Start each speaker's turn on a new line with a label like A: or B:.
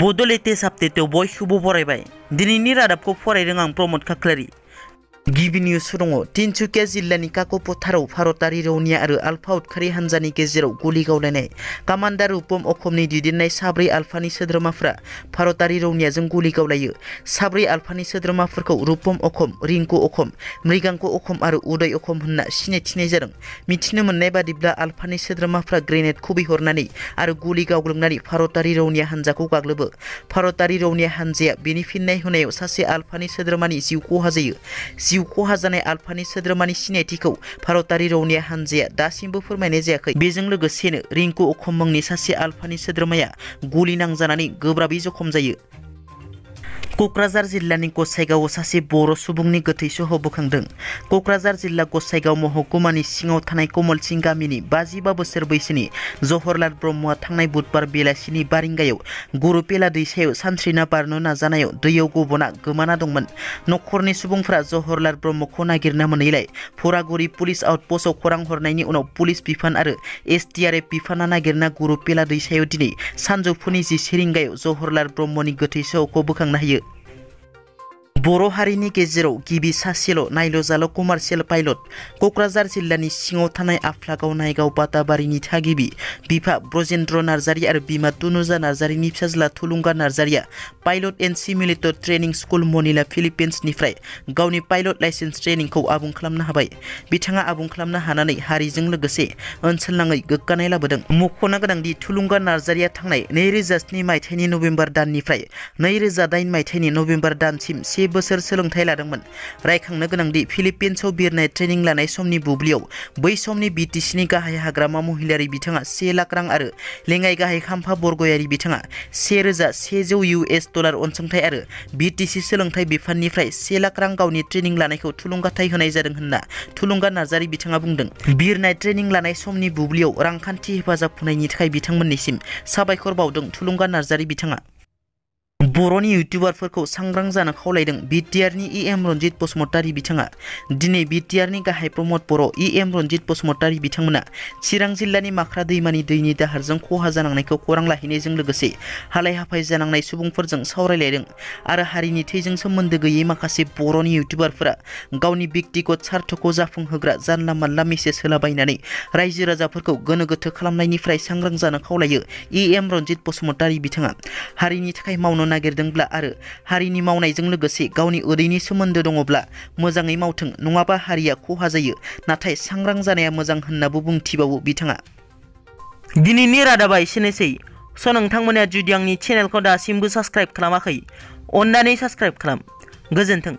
A: बड' लेटेस्ट आपडेटआव बयखौबो बरायबाय। दिनैनि रादाबखौ फरायदों आं प्रमद खाख्लारि। गिबि निउस दङ। तिनसुकिया जिल्लानि काको फोथाराव भारतारि रौनिया आरो आलफा उदखारि हान्जानि गेजेराव गुलि गावलायनाय। कामान्डार रुपम अखमनि दैदेननाय साब्रै आलफानि सोद्रोमाफोरा भारतारि रौनियाजों गुलि गावलायो। साब्रै आलफानि सोद्रोमाफोरखौ रुपम अखम, रिंकु अखम, मृगांक अखम आरो उदय अखम होनना सिनायथिनाय जादों। मिथिनो मोननाय बादिब्ला आलफानि सोद्रोमाफोरा ग्रेनेड खुबैहरनानै आरो गुलि गावग्लोबनानै भारतारि रौनिया हान्जाखौ गाग्लोबो। भारतारि रौनिया हान्जाया बेनि फिननाय होनायाव सासे आलफानि सोद्रोमानि जिउ खहा जायो। जिउ खहा जानाय आलफानि सोद्रोमानि सिनायथिखौ भारतारि रौनिया हान्जाया दासिमबो फोरमायनाय जायाखै। बेजों लोगोसेनो रिंकु अखम मुंनि सासे आलफानि सोद्रोमाया गुलि नांजानानै गोब्राबै जखम जायो। क'क्राझार जिल्लानि गसाइगावआव सासे बर' सुबुंनि गोथै सह बोखांदों। क'क्राझार जिल्ला गसाइगाव महकुमानि सिङाव थानाय कमलसिं गामिनि 55 बोसोर बैसोनि जहरलाल ब्रह्मआ थांनाय बुधबार बेलासिनि 4 रिंगायाव गुरुपेला दैसायाव सानस्रिना बारनो नाजानायाव दैयाव गबना गोमाना दंमोन। नखरनि सुबुंफोरा जहरलाल ब्रह्मखौ नागिरना मोनैलाय फरागुरि पुलिस आउटपस्टआव खौरां हरनायनि उनाव पुलिस बिफान आरो SDRF बिफाना नागिरना गुरुपेला दैसायाव दिनै सानजौफुनि 11 रिंगायाव जहरलाल ब्रह्मनि गोथै सहखौ बोखांनो हायो। बर' हारिनि गेजेराव गिबि सासेल' नायल' जाल' कमार्शियेल पाइलट। क'क्राझार जिल्लानि सिङाव थानाय आफ्लागाव नायगाव बाताबारिनि थागिबि बिफा ब्रजेन्द्र नार्जारि आरो बिमा तुनुजा नार्जारिनि फिसाज्ला थुलुंगा नार्जारिया pilot and simulator training school Manila फिलिपिन्सनिफ्राय गावनि पाइलट लाइसेन्स ट्रेनिंखौ आबुं खालामनो हाबाय। बिथाङा आबुं खालामनो हानानै हारिजों लोगोसे ओनसोलनाङै गोग्गानाय लाबोदों। मख'नो गोनांदि थुलुंगा नार्जारिया थांनाय 2007 मायथाइनि नबेम्बर दाननिफ्राय 2008 मायथाइनि नबेम्बर दानसिम 1 बोसोर सोलोंथाइ लादोंमोन। रायखांनो गोनांदि फिलिपिन्सआव बिरनाय ट्रेनिं लानाय समनि बुब्लियाव बै समनि BTCनि गाहाय हाग्रामा महिलारि बिथाङा 1 लाख रां आरो लेङाइ गाहाय खाम्फा बरगयारि बिथाङा $1,100 अनसुंथाइ आरो BTC सोलोंथाइ बिफाननिफ्राय 1 लाख रां गावनि ट्रेनिं लानायखौ थुलुंगाथाय होनाय जादों होनना थुलुंगा नार्जारि बिथाङा बुंदों। बिरनाय ट्रेनिं लानाय समनि बुब्लियाव रांखान्थि हेफाजाब होनायनि थाखाय बिथांमोननिसिम साबायखर बावदों थुलुंगा नार्जारि बिथाङा। बर'नि इउटुबारफोरखौ सांग्रां जानो खावलायदों BTRनि EM रनजित बसुमतारी बिथाङा। दिनै BTRनि गाहाय प्रमद बर' EM रनजित बसुमतारी बिथांमोना चिरां जिल्लानि माख्रा दैमानि दैनि दाहारजों खहा जानांनायखौ खौरां लाहैनायजों लोगोसे हालाय हाफाय जानांनाय सुबुंफोरजों सावरायलायदों आरो हारिनि थैजों सोमोन्दो गैयै माखासे बर'नि इउटुबारफोरा गावनि व्यक्तिगत सार्थखौ जाफुंहोग्रा जानला मानला मेसेज होलाबायनानै रायजो राजाफोरखौ गोनो गोथो खालामनायनिफ्राय सांग्रां जानो खावलायो EM रनजित बसुमतारी बिथाङा। हारिनि थाखाय मावनो नागिरदोंब्ला आरो हारिनि मावनायजों लोगोसे गावनि उदैनि सोमोन्दो दङब्ला मोजाङै मावथों, नङाबा हारिया खहा जायो, नाथाय सांग्रां जानाया मोजां होननाबो बुंथिबावो बिथाङा। दिनैनि रादाबा एसेनोसै। नोंथांमोना जुदि आंनि चेनेलखौ दासिमबो साबस्क्राइब खालामाखै, अन्नानै साबस्क्राइब खालाम। गोजोन्थों।